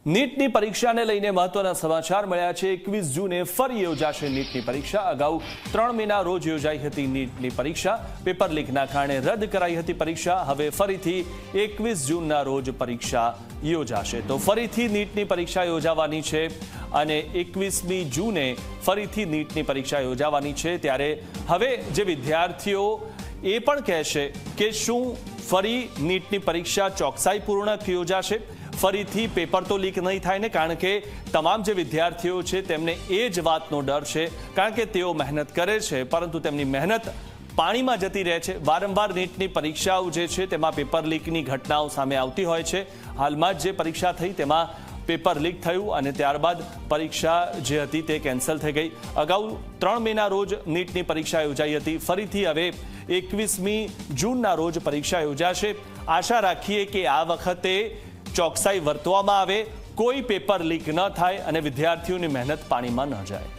નીટની પરીક્ષાને લઈને મહત્વના સમાચાર મળ્યા છે। 21 જૂને ફરી યોજાશે નીટની પરીક્ષા। અગાઉ 3 મેના રોજ યોજાઈ હતી નીટની પરીક્ષા। પેપર લીકના કારણે રદ કરાઈ હતી પરીક્ષા। હવે ફરીથી 21 જૂનના રોજ પરીક્ષા યોજાશે। તો ફરીથી નીટની પરીક્ષા યોજાવાની છે અને 21મી જૂને ફરીથી નીટની પરીક્ષા યોજાવાની છે। ત્યારે હવે જે વિદ્યાર્થીઓ એ પણ કહેશે કે શું ફરી નીટની પરીક્ષા ચોકસાઈપૂર્વક યોજાશે, ફરીથી પેપર તો લીક નહીં થાય ને, કારણ કે તમામ જે વિદ્યાર્થીઓ છે તેમને એ જ વાતનો ડર છે, કારણ કે તેઓ મહેનત કરે છે પરંતુ તેમની મહેનત પાણીમાં જતી રહે છે। વારંવાર નીટની પરીક્ષાઓ જે છે તેમાં પેપર લીકની ઘટનાઓ સામે આવતી હોય છે। હાલમાં જ જે પરીક્ષા થઈ તેમાં પેપર લીક થયું અને ત્યારબાદ પરીક્ષા જે હતી તે કેન્સલ થઈ ગઈ। અગાઉ 3 મેના રોજ નીટની પરીક્ષા યોજાઈ હતી। ફરીથી હવે 21મી જૂનના રોજ પરીક્ષા યોજાશે। આશા રાખીએ કે આ વખતે ચોકસાઈ વર્તવામાં આવે, કોઈ પેપર લીક ન થાય અને વિદ્યાર્થીઓની મહેનત પાણીમાં ન જાય।